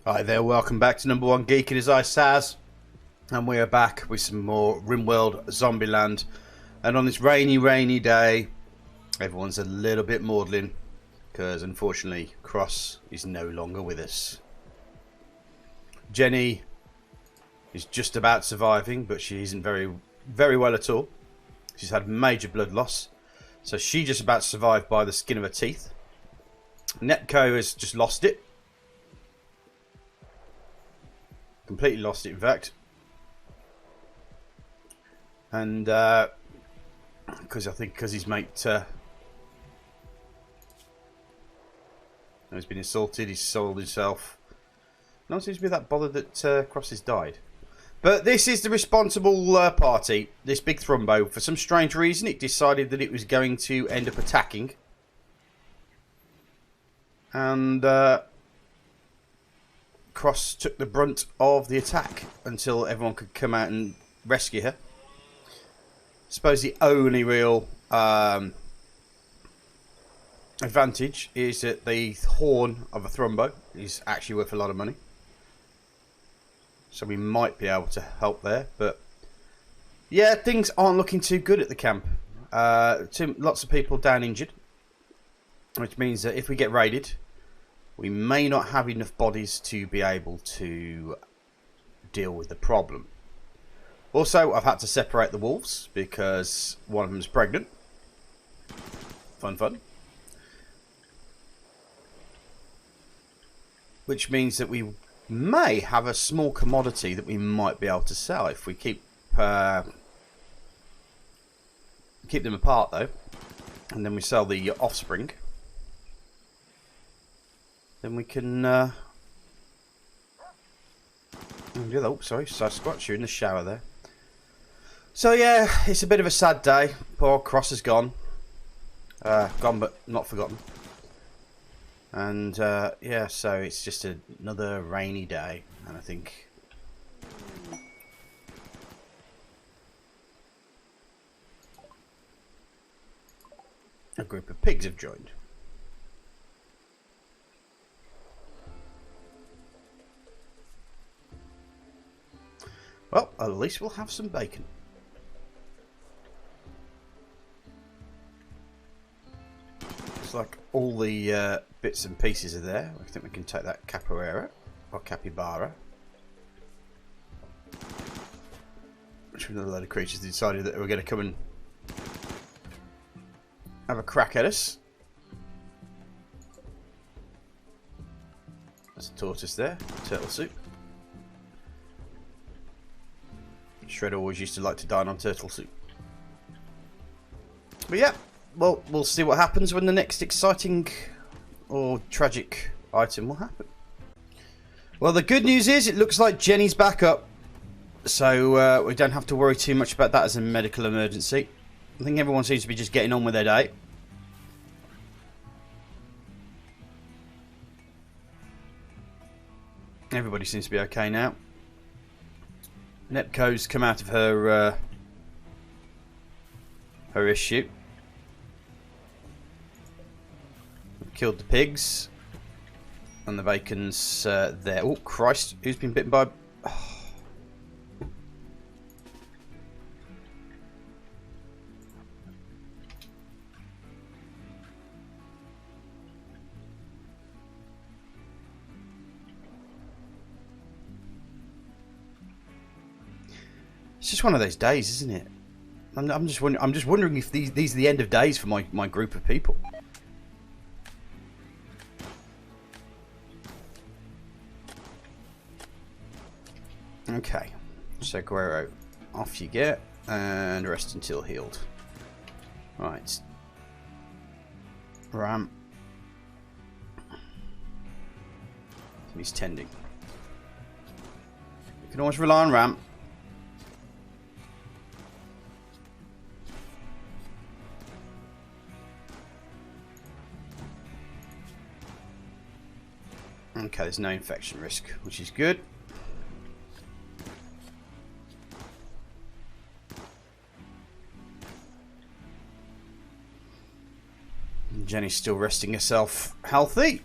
Hi there, welcome back to Number One Geek. It is I, Saz, and we are back with some more Rimworld Zombieland. And on this rainy day, everyone's a little bit maudlin because unfortunately Kross is no longer with us. Jenny is just about surviving, but she isn't very well at all. She's had major blood loss, so she just about survived by the skin of her teeth. Netco has just lost it. Completely lost it, in fact. And because his mate has been assaulted, he's soiled himself. No one seems to be that bothered that Kross has died. But this is the responsible party, this big Thrumbo. For some strange reason, it decided that it was going to end up attacking. And Kross took the brunt of the attack until everyone could come out and rescue her. I suppose the only real advantage is that the horn of a Thrumbo is actually worth a lot of money. So we might be able to help there. But yeah, things aren't looking too good at the camp. Lots of people down injured. Which means that if we get raided, we may not have enough bodies to be able to deal with the problem. Also, I've had to separate the wolves because one of them is pregnant. Fun. Which means that we may have a small commodity that we might be able to sell if we keep them apart, though, and then we sell the offspring. Then we can oh, sorry, Sasquatch, you're in the shower there. So yeah, it's a bit of a sad day. Poor Kross is gone. Gone but not forgotten. And yeah, so it's just another rainy day. And I think a group of pigs have joined. Well, at least we'll have some bacon. Looks like all the bits and pieces are there. I think we can take that capoeira or capybara. Which was another load of creatures decided that they were going to come and have a crack at us. There's a tortoise there, turtle soup. Shredder always used to like to dine on turtle soup. But yeah, well, we'll see what happens when the next exciting or tragic item will happen. Well, the good news is it looks like Jenny's back up. So we don't have to worry too much about that as a medical emergency. I think everyone seems to be just getting on with their day. Everybody seems to be okay now. Nepco's come out of her issue. We've killed the pigs, and the bacon's there. Oh Christ! Who's been bitten by? Oh. It's just one of those days, isn't it? I'm just wondering if these are the end of days for my group of people. Okay, so Guerrero, off you get, and rest until healed. Right, Ram. He's tending. You can always rely on Ram. Okay, there's no infection risk, which is good. Jenny's still resting herself healthy.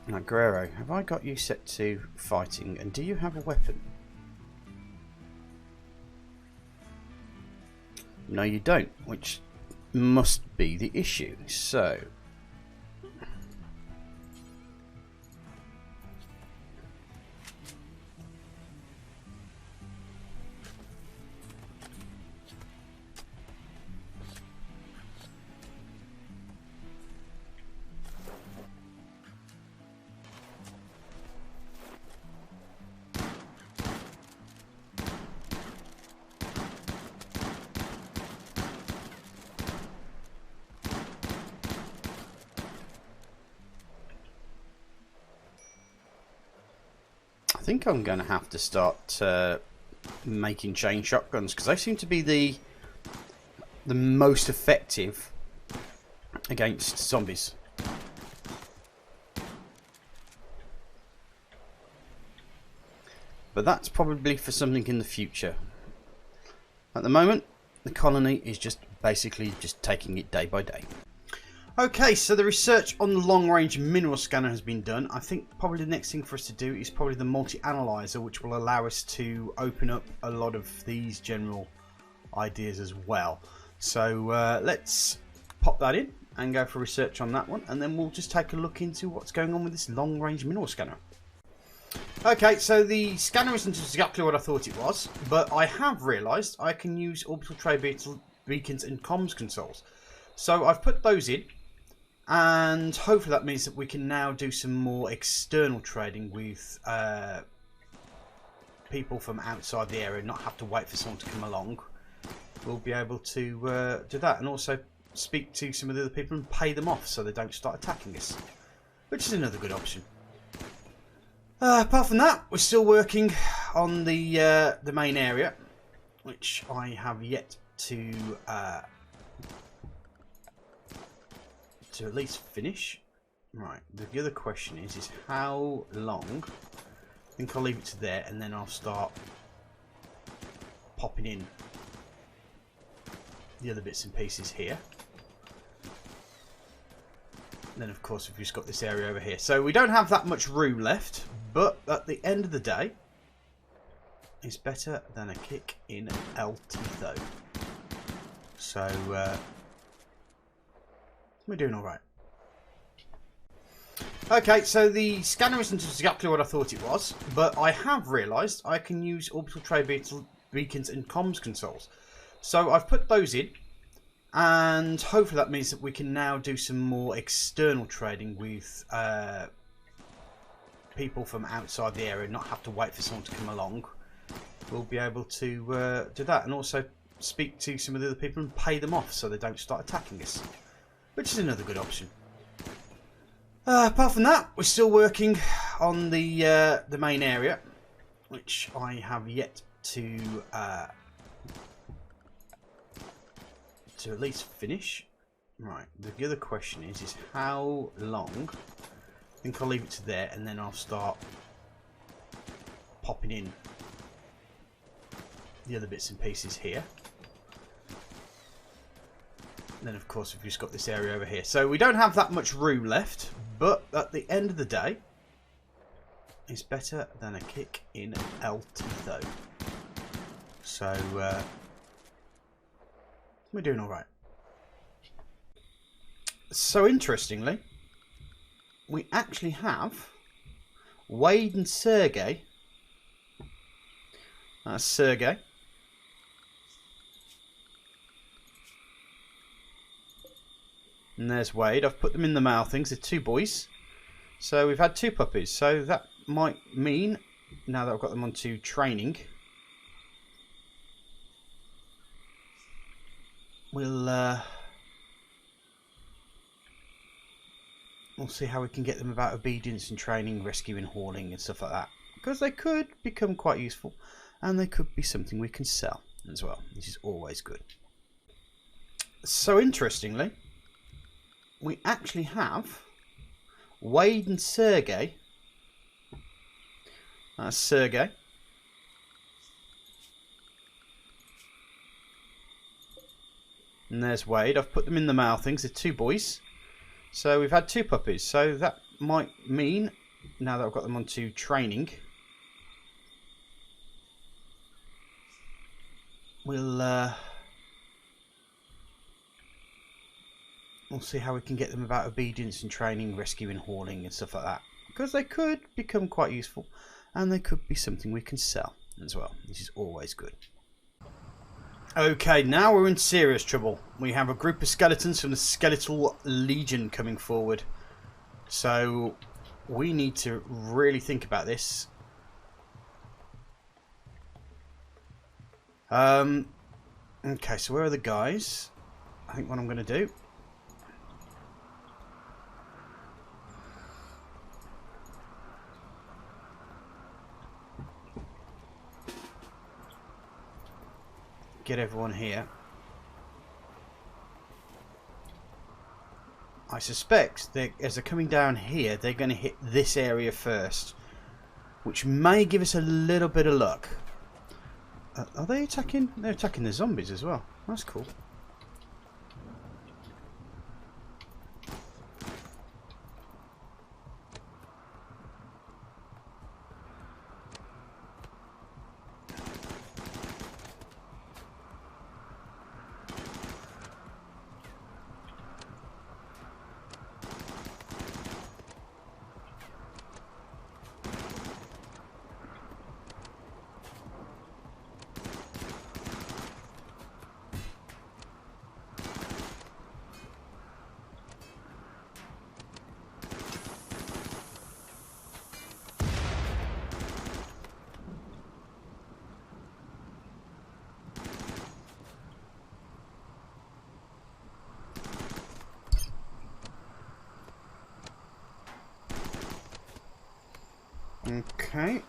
Now, Guerrero, have I got you set to fighting, and do you have a weapon? No, you don't, which must be the issue. So, I think I'm going to have to start making chain shotguns, because they seem to be the most effective against zombies. But that's probably for something in the future. At the moment, the colony is just basically just taking it day by day. Okay, so the research on the long-range mineral scanner has been done. I think probably the next thing for us to do is probably the multi-analyzer, which will allow us to open up a lot of these general ideas as well. So let's pop that in and go for research on that one, and then we'll just take a look into what's going on with this long-range mineral scanner. Okay, so the scanner isn't exactly what I thought it was, but I have realised I can use orbital trade beacons and comms consoles. So I've put those in, and hopefully that means that we can now do some more external trading with people from outside the area, not have to wait for someone to come along. We'll be able to do that, and also speak to some of the other people and pay them off so they don't start attacking us, which is another good option. Apart from that, we're still working on the main area, which I have yet to at least finish. Right, the other question is how long. I think I'll leave it to there, and then I'll start popping in the other bits and pieces here. And then of course we've just got this area over here, so we don't have that much room left, but at the end of the day it's better than a kick in El Tito. So we're doing alright. Okay, so the scanner isn't exactly what I thought it was, but I have realised I can use orbital trade beacons and comms consoles. So I've put those in, and hopefully that means that we can now do some more external trading with people from outside the area, not have to wait for someone to come along. We'll be able to do that, and also speak to some of the other people and pay them off so they don't start attacking us, which is another good option. Apart from that, we're still working on the main area, which I have yet to at least finish. Right, the other question is how long. I think I'll leave it to there, and then I'll start popping in the other bits and pieces here. And then of course we've just got this area over here, so we don't have that much room left, but at the end of the day it's better than a kick in El Tito. So we're doing alright. So interestingly, we actually have Wade and Sergey. That's Sergey. And there's Wade. I've put them in the male things. They're two boys. So we've had two puppies. So that might mean, now that I've got them onto training, we'll see how we can get them about obedience and training, rescue and hauling and stuff like that. Because they could become quite useful, and they could be something we can sell as well, which is always good. So interestingly, we actually have Wade and Sergey. That's Sergey. And there's Wade. I've put them in the male things. They're two boys. So we've had two puppies. So that might mean, now that I've got them onto training, we'll see how we can get them about obedience and training, rescuing, hauling and stuff like that. Because they could become quite useful, and they could be something we can sell as well, which is always good. Okay, now we're in serious trouble. We have a group of skeletons from the Skeletal Legion coming forward. So we need to really think about this. Okay, so where are the guys? I think what I'm going to do... get everyone here. I suspect that as they're coming down here, they're going to hit this area first, which may give us a little bit of luck. Are they attacking? They're attacking the zombies as well. That's cool. Okay.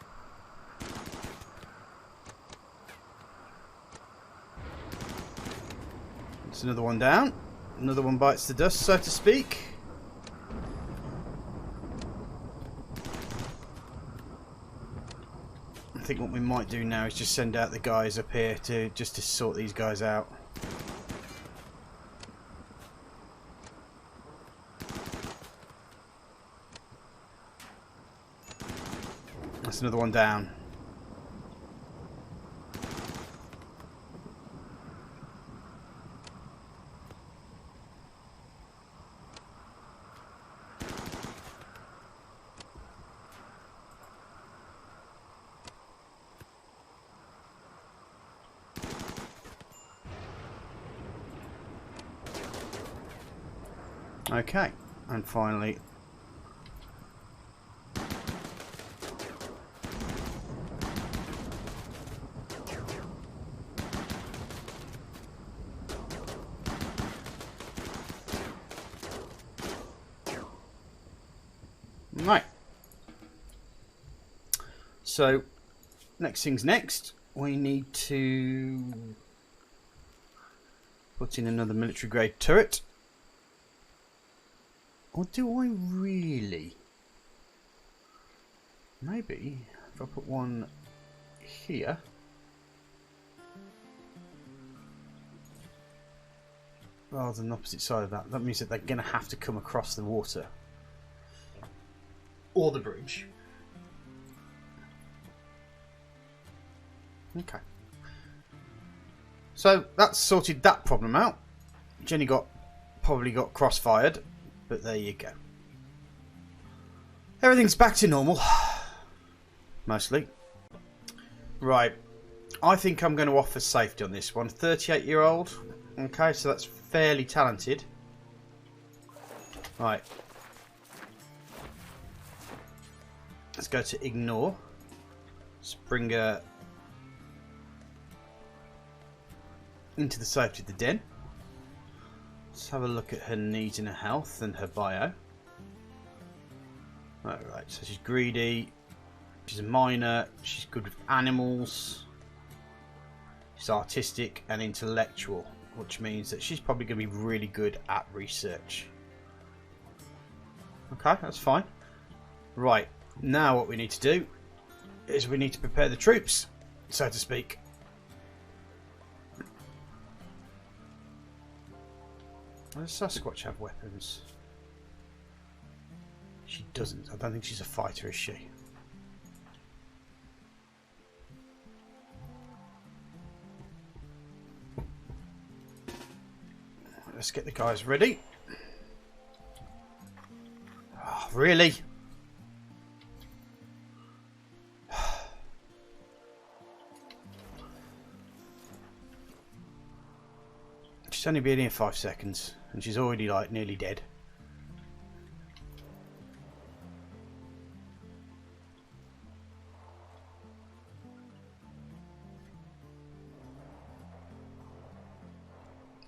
That's another one down. Another one bites the dust, so to speak. I think what we might do now is just send out the guys up here to just to sort these guys out. That's another one down. Okay, and finally... Right. So, next thing's next. We need to put in another military grade turret. Or do I really? Maybe if I put one here. Rather than the opposite side of that. That means that they're going to have to come across the water. Or the bridge. Okay. So that's sorted that problem out. Jenny probably got crossfired, but there you go. Everything's back to normal. Mostly. Right. I think I'm going to offer safety on this one. 38-year-old. Okay, so that's fairly talented. Right. Let's go to ignore. Let's bring her into the safety of the den. Let's have a look at her needs and her health and her bio. Alright, so she's greedy. She's a miner. She's good with animals. She's artistic and intellectual, which means that she's probably going to be really good at research. Okay, that's fine. Right. Now what we need to do is we need to prepare the troops, so to speak. Does Sasquatch have weapons? She doesn't. I don't think she's a fighter, is she? Let's get the guys ready. Oh, really? She's only been here 5 seconds and she's already like nearly dead.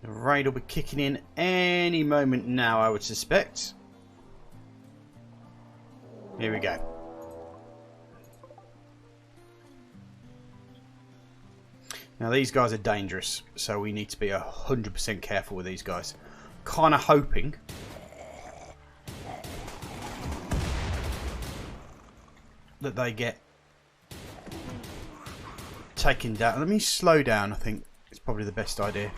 The raid will be kicking in any moment now, I would suspect. Here we go. Now these guys are dangerous, so we need to be 100% careful with these guys. Kind of hoping that they get taken down. Let me slow down, I think it's probably the best idea.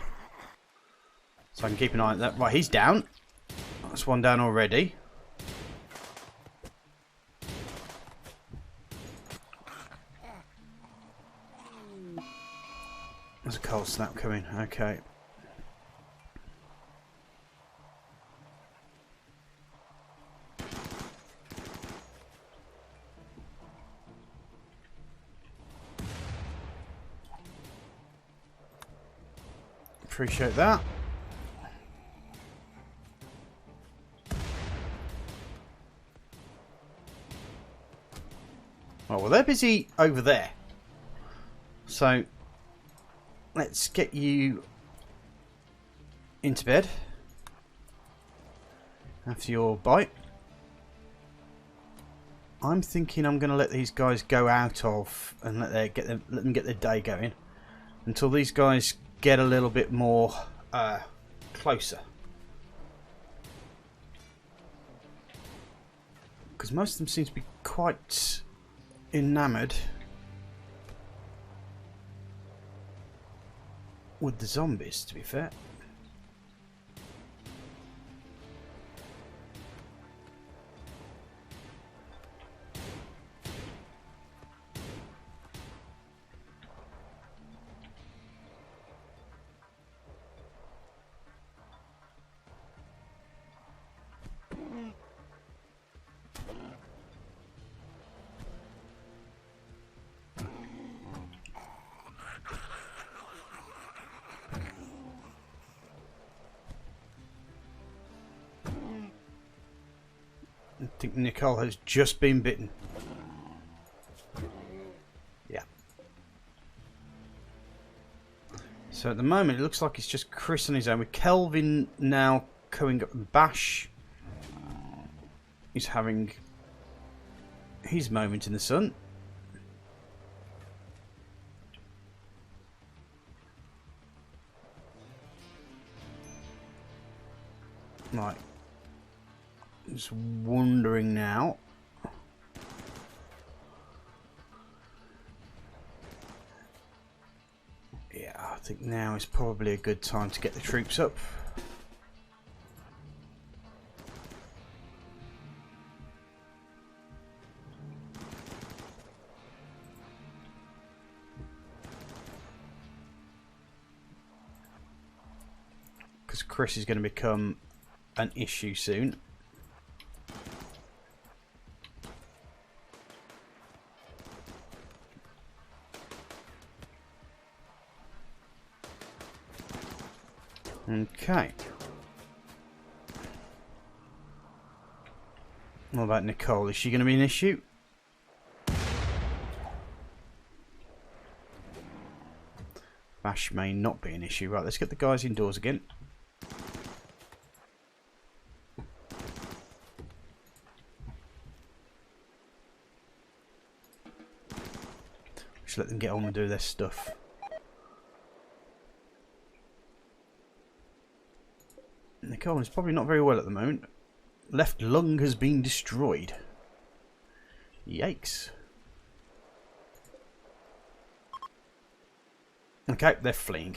So I can keep an eye on that. Right, he's down. That's one down already. There's a cold snap coming. Okay. Appreciate that. Oh, well, they're busy over there. So let's get you into bed after your bite. I'm thinking I'm going to let these guys go out of and let them get their day going until these guys get a little bit more closer. Because most of them seem to be quite enamoured with the zombies, to be fair. I think Nicole has just been bitten. Yeah. So at the moment it looks like it's just Chris on his own, with Kelvin now coming up. Bash is having his moment in the sun. Right. Just wondering now. Yeah, I think now is probably a good time to get the troops up. Because Chris is going to become an issue soon. Okay. What about Nicole? Is she going to be an issue? Bash may not be an issue. Right, let's get the guys indoors again. Just let them get on and do their stuff. Nicole is probably not very well at the moment. Left lung has been destroyed. Yikes. Okay, they're fleeing.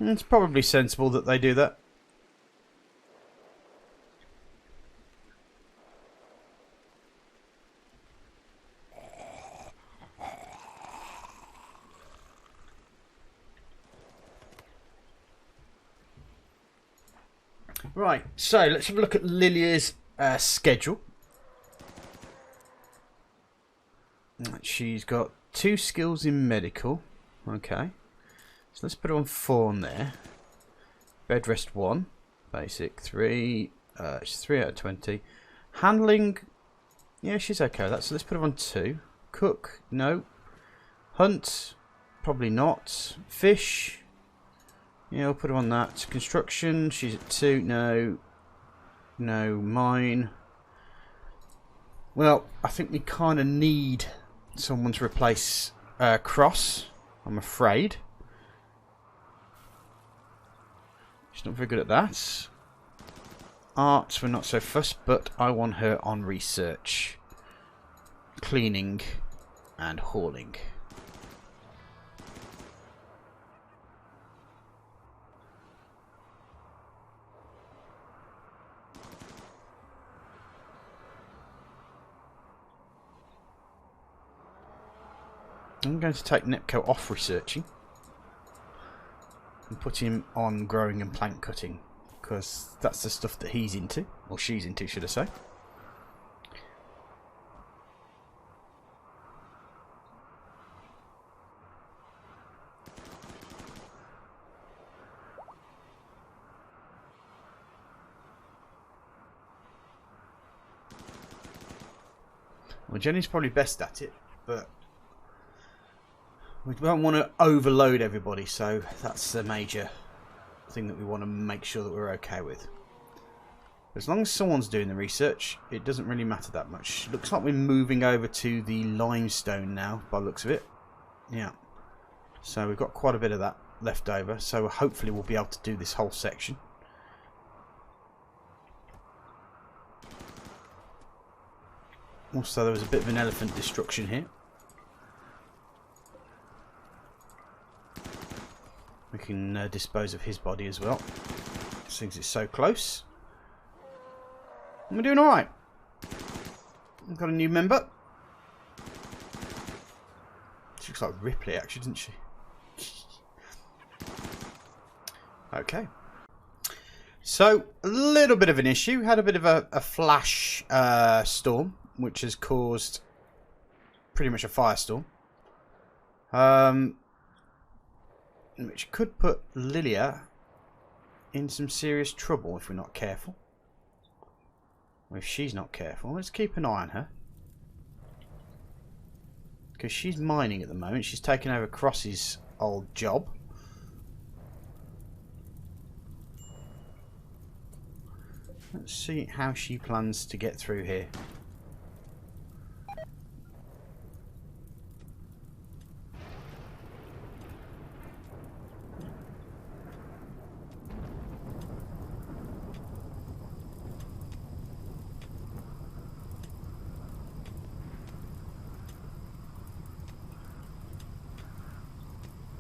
It's probably sensible that they do that. Right, so let's have a look at Lilia's schedule. She's got 2 skills in medical. Okay. So let's put her on 4 on there. Bed rest 1. Basic 3. She's 3 out of 20. Handling. Yeah, she's okay. So let's put her on 2. Cook. No. Hunt. Probably not. Fish. Yeah, I'll put her on that. Construction, she's at 2. No. No. Mine. Well, I think we kind of need someone to replace Kross, I'm afraid. She's not very good at that. Arts, we're not so fussed, but I want her on research. Cleaning and hauling. I'm going to take Nepco off researching and put him on growing and plant cutting, because that's the stuff that he's into, or she's into, should I say. Well, Jenny's probably best at it, but we don't want to overload everybody, so that's the major thing that we want to make sure that we're okay with. As long as someone's doing the research, it doesn't really matter that much. Looks like we're moving over to the limestone now, by the looks of it. Yeah. So we've got quite a bit of that left over, so hopefully we'll be able to do this whole section. Also, there was a bit of an elephant destruction here. We can dispose of his body as well, since it's so close. And we're doing alright. We've got a new member. She looks like Ripley, actually, doesn't she? Okay. So, a little bit of an issue. Had a bit of a flash storm, which has caused pretty much a firestorm. Which could put Lilia in some serious trouble if we're not careful. Or if she's not careful. Let's keep an eye on her. Because she's mining at the moment. She's taken over Kross's old job. Let's see how she plans to get through here.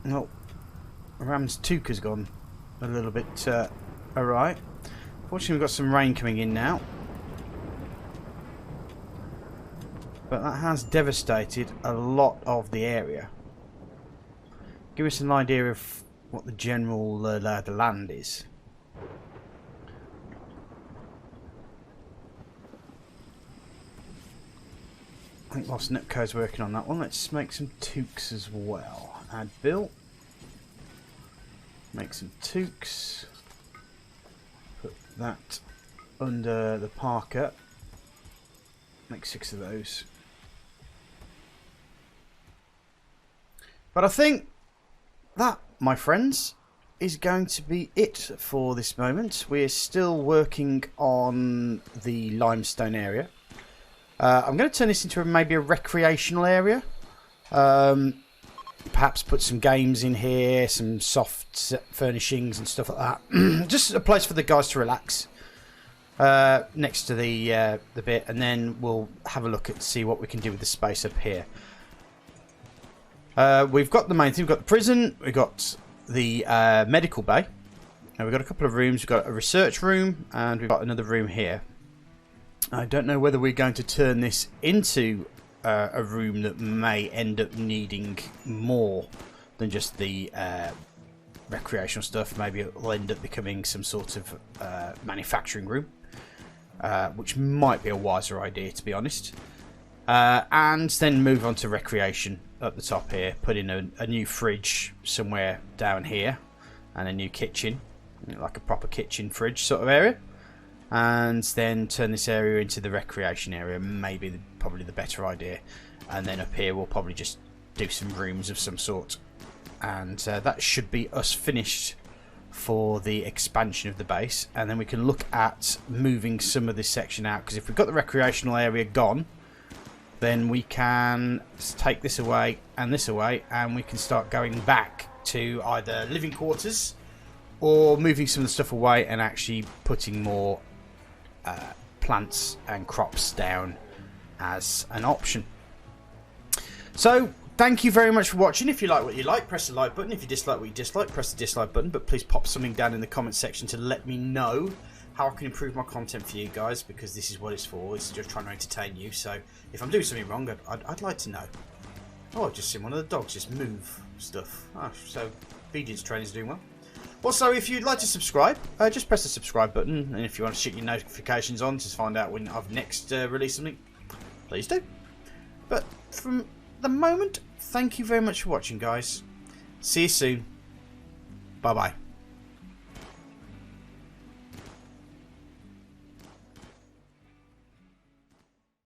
Oh, Ram's Tuka's gone a little bit awry. Fortunately, we've got some rain coming in now. But that has devastated a lot of the area. Give us an idea of what the general lay of the land is. I think whilst Nepco's working on that one, let's make some toques as well. Add Bill. Make some toques. Put that under the Parker. Make 6 of those. But I think that, my friends, is going to be it for this moment. We're still working on the limestone area. I'm going to turn this into maybe a recreational area. Perhaps put some games in here, some soft furnishings and stuff like that. Just a place for the guys to relax next to the bit, and then we'll have a look at see what we can do with the space up here. We've got the main thing. We've got the prison. We've got the medical bay. Now we've got a couple of rooms. We've got a research room and we've got another room here. I don't know whether we're going to turn this into a room that may end up needing more than just the recreational stuff. Maybe it will end up becoming some sort of manufacturing room, which might be a wiser idea, to be honest. And then move on to recreation up the top here. Put in a new fridge somewhere down here and a new kitchen, like a proper kitchen fridge sort of area. And then turn this area into the recreation area, maybe probably the better idea. And then up here we'll probably just do some rooms of some sort. And that should be us finished for the expansion of the base. And then we can look at moving some of this section out, because if we've got the recreational area gone, then we can take this away, and we can start going back to either living quarters or moving some of the stuff away and actually putting more plants and crops down as an option. So thank you very much for watching. If you like what you like, press the like button. If you dislike what you dislike, press the dislike button. But please pop something down in the comment section to let me know how I can improve my content for you guys, because this is what it's for. It's just trying to entertain you. So if I'm doing something wrong, I'd like to know. Oh, I've just seen one of the dogs just move stuff. Oh, so obedience training's doing well. Also, if you'd like to subscribe, just press the subscribe button. And if you want to stick your notifications on to find out when I've next released something, please do. But from the moment, thank you very much for watching, guys. See you soon. Bye-bye.